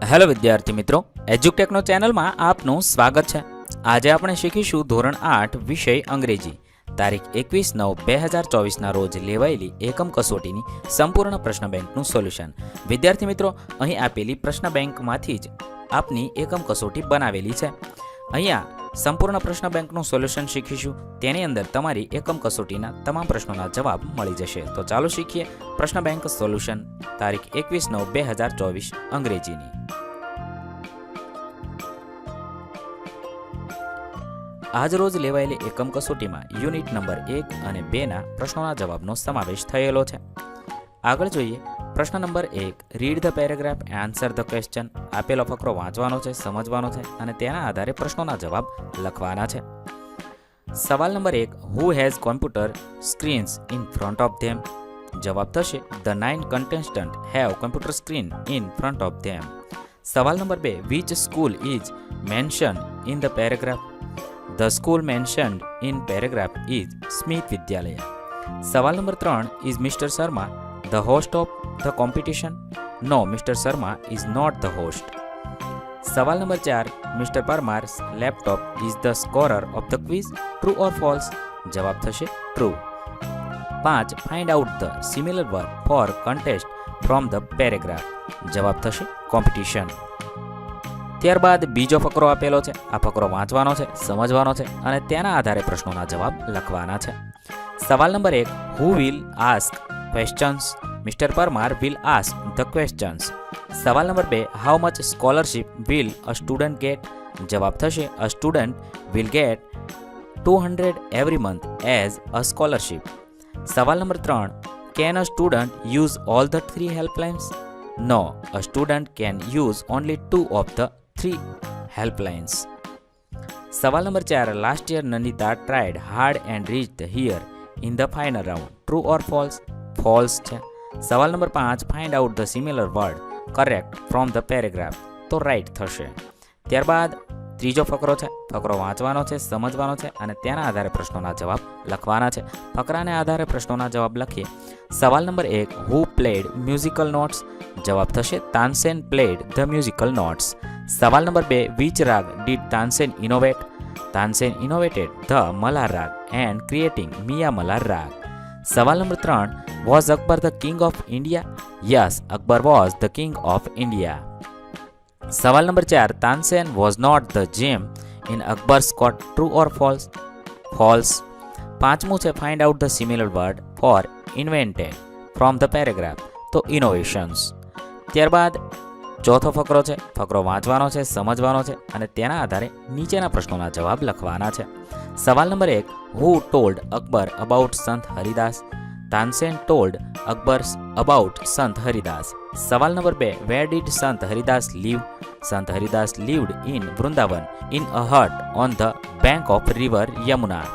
Hello વિદ્યાર્થી મિત્રો, એજ્યુટેકનો ચેનલમાં આપનું સ્વાગત છે. આજે આપણે શીખીશું ધોરણ 8 વિષય અંગ્રેજી. તારીખ 21/9/2024ના રોજ લેવાયેલી એકમ કસોટીની સંપૂર્ણ પ્રશ્ન બેંકનું સોલ્યુશન. વિદ્યાર્થી મિત્રો, અહીં આપેલી પ્રશ્ન બેંકમાંથી જ આપની એકમ કસોટી બનાવેલી છે. અહીંયા સંપૂર્ણ પ્રશ્ન બેંકનું સોલ્યુશન શીખીશું. તેની અંદર તમારી એકમ કસોટીના તમામ પ્રશ્નોના જવાબ મળી જશે. તો ચાલો શીખીએ પ્રશ્ન બેંક સોલ્યુશન તારીખ 21/9/2024 અંગ્રેજીની. આજ રોજ લેવાયેલી એકમ કસોટીમાં યુનિટ નંબર 1 અને 2ના પ્રશ્નોના જવાબનો સમાવેશ થયેલો છે. આગળ જોઈએ પ્રશ્ન number 1. Read the paragraph, answer the question. આપેલો ફકરો વાંચવાનો છે, સમજવાનો છે અને તેના આધારે પ્રશ્નોના જવાબ લખવાના છે. સવાલ number 1. Who has computer screens in front of them? જવાબ થશે the 9 contestants have computer screen in front of them. સવાલ number 2. which school is mentioned in the paragraph? The school mentioned in paragraph is Smith Vidyalaya. સવાલ number 3. is Mr. Sharma the host of the competition? No, Mr. Sharma is not the host. સવાલ number 4. Mr. Parmar's laptop is the scorer of the quiz. True or false? જવાબ થશે true. 5. find out the similar word for contest from the paragraph. જવાબ થશે competition. ત્યારબાદ બીજો ફકરો આપેલો છે. આ ફકરો વાંચવાનો છે, સમજવાનો છે અને તેના આધારે પ્રશ્નોના જવાબ લખવાના છે. સવાલ number 1. Who will ask questions? Mister Parmar will ask the questions. સવાલ number 2. How much scholarship will a student get? જવાબ થશે a student will get 200 every month as a scholarship. સવાલ number 3. Can a student use all the 3 helplines? No, a student can use only 2 of the 3 helplines. સવાલ number 4. Last year Nandita tried hard and reached here in the final round. True or false? False છે. સવાલ number 5. Find out the similar word correct from the paragraph. તો right થશે. ત્યારબાદ ત્રીજો ફકરો છે. ફકરો વાંચવાનો છે, સમજવાનો છે અને તેના આધારે પ્રશ્નોના જવાબ લખવાના છે. ફકરાને આધારે પ્રશ્નોના જવાબ લખીએ. સવાલ number 1. Who played musical notes? જવાબ થશે Tansen played the musical notes. સવાલ number 2. Which raga did Tansen innovate? Tansen innovated the Malhar raga and creating Miyan Malhar raga. સવાલ number 3. Was Akbar the king of India? Yes, Akbar was the king of India. સવાલ number 4. Tansen was not the gem in Akbar's court. True or false? False. પાંચમું છે find out the similar word four invented from the paragraph. તો innovations. ત્યારબાદ ચોથો ફકરો છે. ફકરો વાંચવાનો છે, સમજવાનો છે અને તેના આધારે નીચેના પ્રશ્નોના જવાબ લખવાના છે. સવાલ number 1. Who told Akbar about સંત હરિદાસ? તાનસેન ટોલ્ડ અકબર અબાઉટ સંત હરિદાસ. સવાલ number 2. Where did Sant Haridas live? Sant Haridas lived in Vrindavan in a hut on the bank of river Yamuna.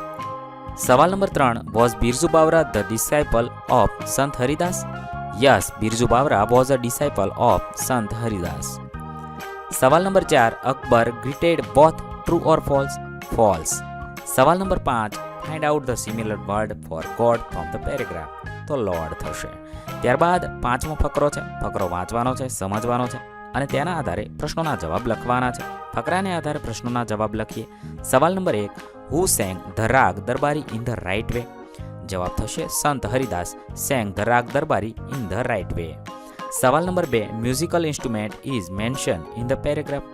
સવાલ number 3. Was Birju Bawra the disciple of Sant Haridas? Yes, Birju Bawra was a disciple of Sant Haridas. સવાલ number 4. Akbar greeted both. True or false? False. સવાલ number 5. Find out the similar word for god from the paragraph. તો lord થશે. ત્યારબાદ પાંચમો ફકરો છે. ફકરો વાંચવાનો છે, સમજવાનો છે અને તેના આધારે પ્રશ્નોના જવાબ લખવાના છે. ફકરાને આધારે પ્રશ્નોના જવાબ લખીએ. સવાલ number 1. Who sang the raga Darbari in the right way? જવાબ થશે Sant Haridas sang the raga Darbari in the right way. સવાલ number 2. Musical instrument is mention in the paragraph.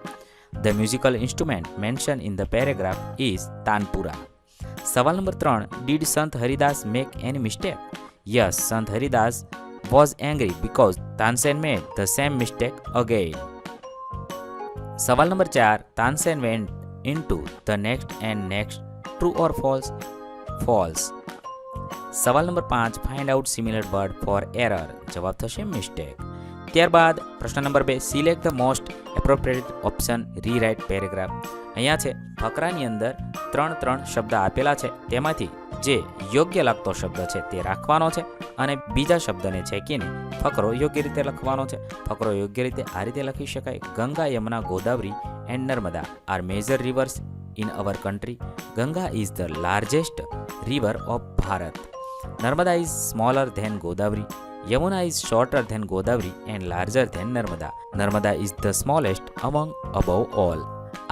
The musical instrument mention in the paragraph is tanpura. સવાલ number 3. Did Sant Haridas make any mistake? Yes, Sant Haridas was angry because Tansen made the same mistake again. સવાલ number 4. Tansen went into the next and next. True or false? False. સવાલ number 5. Find out similar word for error. જવાબ થશે mistake. ત્યારબાદ પ્રશ્ન number 2. Select the most appropriate option rewrite paragraph. અહીંયા છે ફકરાની અંદર 3 શબ્દ આપેલા છે. તેમાંથી જે યોગ્ય લાગતો શબ્દ છે તે રાખવાનો છે અને બીજા શબ્દને છેકીને ફકરો યોગ્ય રીતે લખવાનો છે. ફકરો યોગ્ય રીતે આ રીતે લખી શકાય. Ganga, Yamuna, Godavari and Narmada are major rivers in our country. Ganga is the largest river of Bharat. Narmada is smaller than Godavari. Yamuna is shorter than Godavari and larger than Narmada. Narmada is the smallest among above all.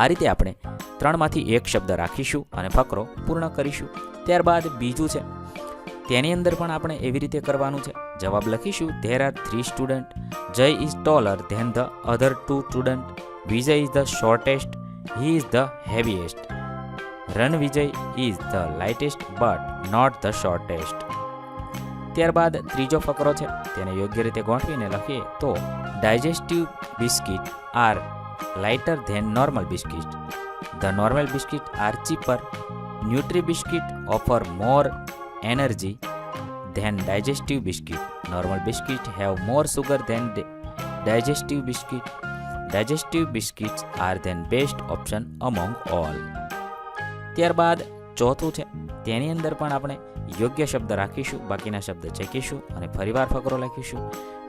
આ રીતે આપણે 3માંથી એક શબ્દ રાખીશું અને ફકરો પૂર્ણ કરીશું. ત્યારબાદ બીજું છે, તેની અંદર પણ આપણે એવી રીતે કરવાનું છે. જવાબ લખીશું. There are 3 student. Jay is taller than the other 2 student. Vijay is the shortest. He is the heaviest. Ranvijay is the lightest but not the shortest. ત્યારબાદ ત્રીજો ફકરો છે, તેને યોગ્ય રીતે ગોઠવીને લખીએ તો digestive biscuit are lighter than normal biscuit. The normal biscuit are cheaper. Nutri biscuit offer more energy than digestive biscuit. Normal biscuit have more sugar than digestive biscuit. Digestive biscuits are then best option among all. ત્યારબાદ ચોથું છે, તેની અંદર પણ આપણે યોગ્ય શબ્દ રાખીશું, બાકીના શબ્દ ચેકીશું અને ફરીવાર ફકરો લખીશું.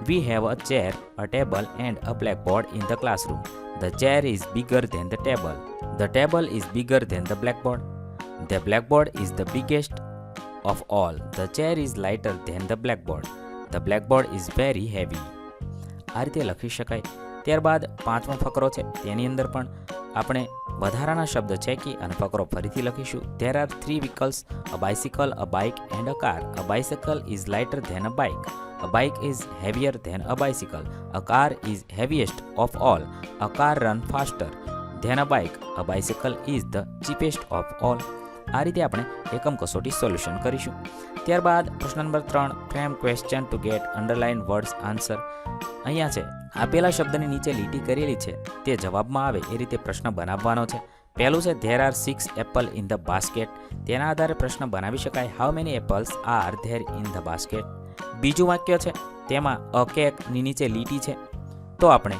We have a chair, a table and a blackboard in the classroom. The chair is bigger than the table. The table is bigger than the blackboard. The blackboard is the biggest of all. The chair is lighter than the blackboard. The blackboard is very heavy. આ રીતે લખી શકાય. ત્યારબાદ પાંચમો ફકરો છે, તેની અંદર પણ આપણે વધારાના શબ્દ ચેકી અને ફકરો ફરીથી લખીશું. There are 3 vehicles, a bicycle, a bike and a car. A bicycle is lighter than a bike. A bike is heavier than a bicycle. A car is heaviest of all. A car runs faster than a bike. A bicycle is the cheapest of all. આ રીતે આપણે એકમ કસોટી solution કરીશું. ત્યારબાદ પ્રશ્ન number 3, frame question two gate underline words answer. અહીંયા છે, આપેલા શબ્દની નીચે લીટી કરેલી છે તે જવાબમાં આવે એ રીતે પ્રશ્ન બનાવવાનો છે. પહેલું છે, there R 6 Apple in the basket. તેના આધારે પ્રશ્ન બનાવી શકાય. How many apples are there in the basket. બીજું વાક્ય છે, તેમાં અ કેકની નીચે લીટી છે, તો આપણે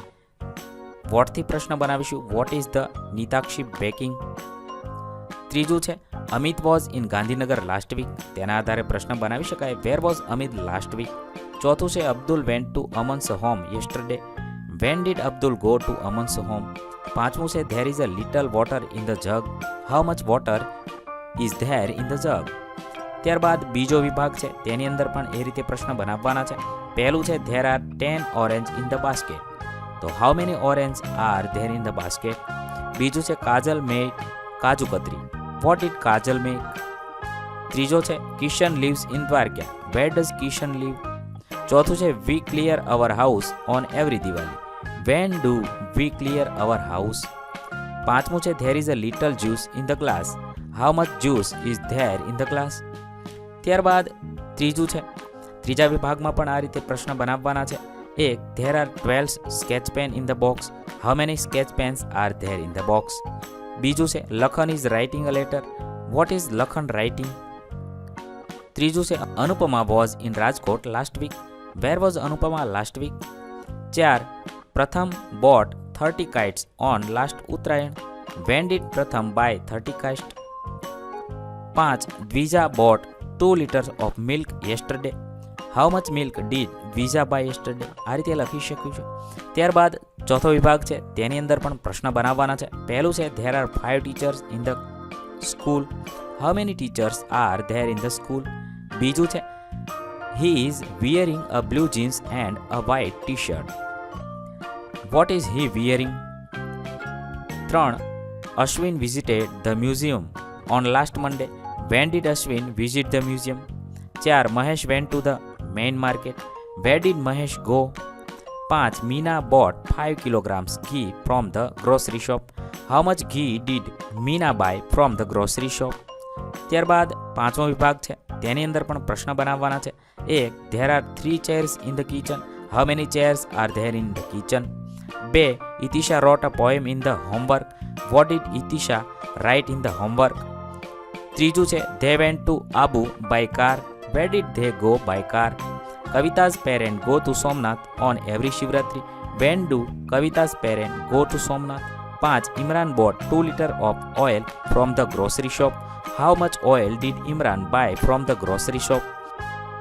વોટથી પ્રશ્ન બનાવીશું. What is the Nitakshi baking. ત્રીજું છે, Amit was in Gandhinagar last week. તેના આધારે પ્રશ્ન બનાવી શકાય. Where was Amit last week. ચોથું છે, Abdul went to Aman's home yesterday. When did Abdul go to Aman's home. પાંચમું છે, there is a little water in the jug. How much water is there in the jug. ત્યારબાદ બીજો વિભાગ છે, તેની અંદર પણ એ રીતે પ્રશ્ન બનાવવાના છે. પહેલું છે, there are 10 orange in the basket. તો how many orange are there in the basket. બીજું છે, Kajal made kaju katri. What did Kajal make. ત્રીજો છે, Kishan lives in Dwarka. Where does Kishan live. ચોથું છે, we clear our house on every Diwali. When do we clear our house. પાંચમું છે, there is a little juice in the glass. How much juice is there in the glass. ત્યારબાદ ત્રીજું છે, ત્રીજા વિભાગમાં પણ આ રીતે પ્રશ્ન બનાવવાના છે. એક, there are 12 sketch pen in the box. How many sketch pens are there in the box. બીજું છે, Lakhan is writing a letter. What is Lakhan writing. ત્રીજું છે, Anupama was in Rajkot last week. Where was Anupama last week. 4, Pratham bought 30 kites on last Uttarayan. When did Pratham buy 30 kites. 5, Dwija bought 2 liters of milk yesterday. How much milk did Dwija by yesterday. આ રીતે લખી શકું છું. ત્યારબાદ ચોથો વિભાગ છે, તેની અંદર પણ પ્રશ્ન બનાવવાના છે. પહેલું છે, there R 5 teachers in the school. How many teachers R there in the school. બીજું છે, he is wearing a blue jeans and a white T shirt. What is he wearing. 3, Ashwin visited the museum on last Monday. When did Ashwin visit the museum. 4, Mahesh went to the main market. Where did Mahesh go. 5, Meena boat 5 kilograms ઘી from the grocery shop. How much ઘી did Meena buy from the grocery shop. ત્યારબાદ પાંચમો વિભાગ છે, તેની અંદર પણ પ્રશ્ન બનાવવાના છે. 1, there are 3 chairs in the kitchen. How many chairs are there in the kitchen. 2, Itisha wrote a poem in the homework. What did Itisha write in the homework. ત્રીજું છે, they went to Abu by car. Where did they go by car. Kavita's parents go to Somnath on every Shivratri. When do Kavita's parents go to Somnath? 5, Imran bought 2 liters of oil from the grocery shop. How much oil did Imran buy from the grocery shop?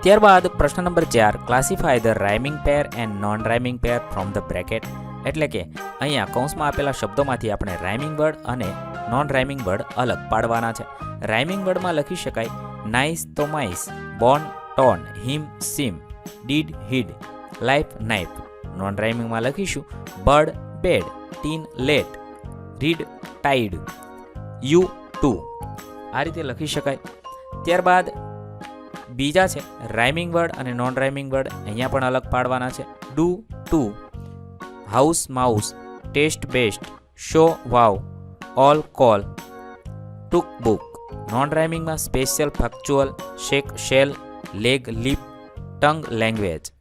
ત્યારબાદ પ્રશ્ન number 4, classify the rhyming pair and non rhyming pair from the bracket. એટલે કે અહીંયા કૌંસમાં આપેલા શબ્દોમાંથી આપણે rhyming word અને નોન રાઇમિંગ વર્ડ અલગ પાડવાના છે. રાઇમિંગ વર્ડમાં લખી શકાય નાઇસ તો mice, bone tone, him sim, did hid, life knife. Non રાઇમિંગમાં લખીશું bird bed, tin let, read tide, you to. આ રીતે લખી શકાય. ત્યારબાદ બીજા છે રાઇમિંગ વર્ડ અને નોન રાઇમિંગ વર્ડ. અહીંયા પણ અલગ પાડવાના છે. Do to, house mouse, taste best, show wow, all call, took book. Non રાઇમિંગમાં special factual, shake shell, leg leap, tongue language.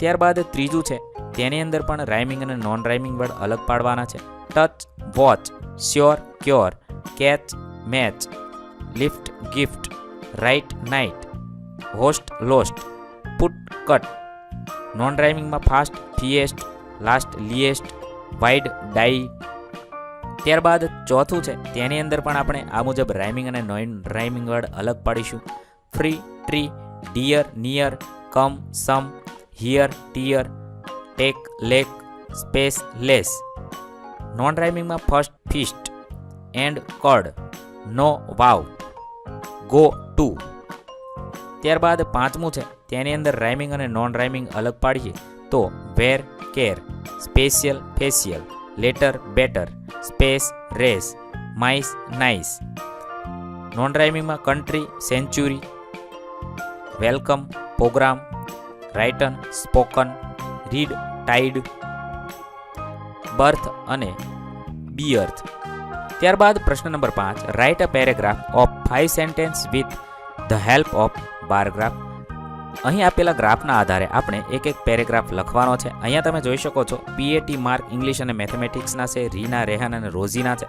ત્યારબાદ ત્રીજું છે તેની અંદર પણ રાઇમિંગ અને નોન રાઇમિંગ વર્ડ અલગ પાડવાના છે. Touch watch, sure cure, catch match, lift gift, right night, host lost, put cut. Non રાઇમિંગમાં fast feast, last least, wide die. ત્યારબાદ ચોથું છે તેની અંદર પણ આપણે આ મુજબ રાઇમિંગ અને નોન રાઇમિંગ વર્ડ અલગ પાડીશું. Free tree, dear near, come some, here tear, take lake, space lace. Non રાઇમિંગમાં first fist, and curd, no wow, go to. ત્યારબાદ પાંચમું છે તેની અંદર રાઇમિંગ અને નોન રાઇમિંગ અલગ પાડીએ તો where care, special facial, letter better, space race, mice nice. Non રાઇમિંગમાં country century, welcome program, written spoken, read tide, birth અને બીઅર્થ. ત્યારબાદ પ્રશ્ન number 5, write a paragraph of 5 sentence with the help of bar graph. અહીં આપેલા ગ્રાફના આધારે આપણે એક એક પેરેગ્રાફ લખવાનો છે. અહીંયા તમે જોઈ શકો છો PAT માર્ક ઇંગ્લિશ અને મેથેમેટિક્સના છે, રીના, રેહાન અને રોઝીના છે.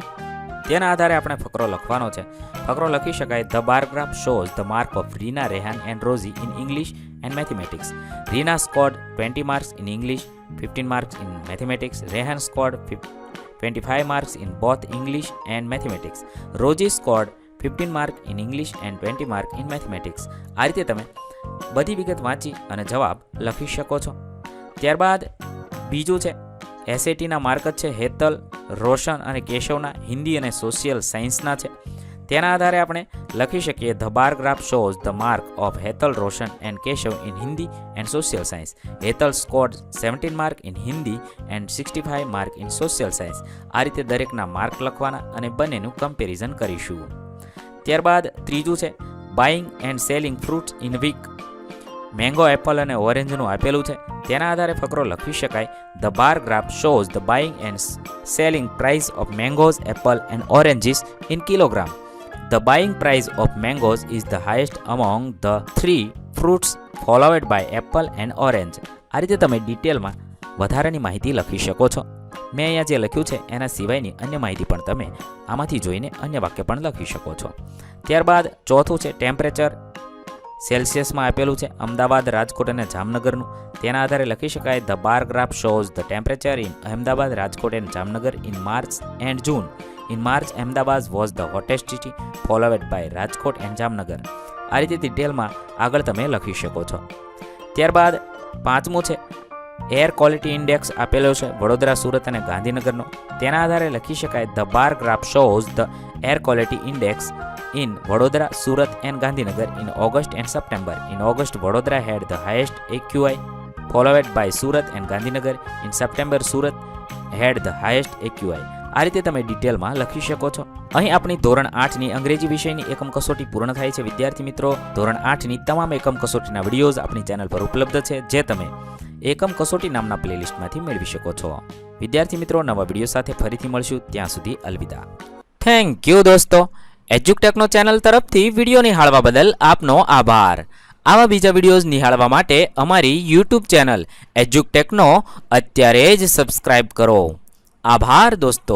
તેના આધારે આપણે ફકરો લખવાનો છે. ફકરો લખી શકાય the bar graph shows the mark of Reena, Rehan and Rosie in English and mathematics. Reena scored 20 marks in English, 15 marks in mathematics. Rehan scored 25 marks in both English and mathematics. Rosie scored 15 marks in English and 20 marks in mathematics. આ રીતે તમે બધી વિગત વાંચી અને જવાબ લખી શકો છો. ત્યારબાદ બીજું છે SATના માર્ક છે હેતલ, રોશન અને કેશવના હિન્દી અને સોશિયલ સાયન્સના છે. તેના આધારે આપણે લખી શકીએ the bar graph shows the mark of Hetal, Roshan and Keshav in Hindi and social science. Hetal scored 17 mark in Hindi and 65 mark in social science. આ રીતે દરેકના માર્ક લખવાના અને બંનેનું કમ્પેરિઝન કરીશું. ત્યારબાદ ત્રીજું છે buying and selling fruits in week. Mango, apple અને ઓરેન્જનું આપેલું છે. તેના આધારે ફકરો લખી શકાય the bar graph shows the buying and selling price of mangoes, apple and oranges in kilogram. The buying price of mangoes is the highest among the three fruits followed by apple and orange. આ રીતે તમે ડિટેલમાં વધારાની માહિતી લખી શકો છો. મેં અહીંયા જે લખ્યું છે એના સિવાયની અન્ય માહિતી પણ તમે આમાંથી જોઈને અન્ય વાક્ય પણ લખી શકો છો. ત્યારબાદ ચોથું છે ટેમ્પરેચર સેલ્સિયસમાં આપેલું છે અમદાવાદ, રાજકોટ અને જામનગરનું. તેના આધારે લખી શકાય the bar graph shows the temperature in Ahmedabad, Rajkot and Jamnagar in March and June. In March, Ahmedabad was the hottest city, followed by Rajkot and Jamnagar. આ રીતે ડિટેલમાં આગળ તમે લખી શકો છો. ત્યારબાદ પાંચમું છે એર ક્વોલિટી ઇન્ડેક્સ આપેલો છે વડોદરા, સુરત અને ગાંધીનગરનો. તેના આધારે લખી શકાય the bar graph shows the air quality index in Vadodara, Surat and Gandhinagar in August and September. In August, Vadodara had the highest AQI, followed by Surat and Gandhinagar. In September, Surat had the highest AQI. આ રીતે તમે ડિટેલમાં લખી શકો છો. અહીં આપણી ધોરણ 8ની અંગ્રેજી વિષયની એકમ કસોટી પૂર્ણ થાય છે. વિદ્યાર્થી મિત્રો, ધોરણ 8ની તમામ એકમ કસોટીના વિડીયોઝ આપણી ચેનલ પર ઉપલબ્ધ છે, જે તમે એકમ કસોટી નામના પ્લેલિસ્ટમાંથી મેળવી શકો છો. વિદ્યાર્થી મિત્રો, નવા વિડીયો સાથે ફરીથી મળશું. ત્યાં સુધી અલવિદા. થેન્ક યુ દોસ્તો. એજ્યુકટેકનો ચેનલ તરફથી વિડીયો નિહાળવા બદલ આપનો આભાર. આવા બીજા વિડીયોઝ નિહાળવા માટે અમારી યુટ્યુબ ચેનલ એજ્યુકટેકનો અત્યારે જ સબસ્ક્રાઇબ કરો. આભાર દોસ્તો.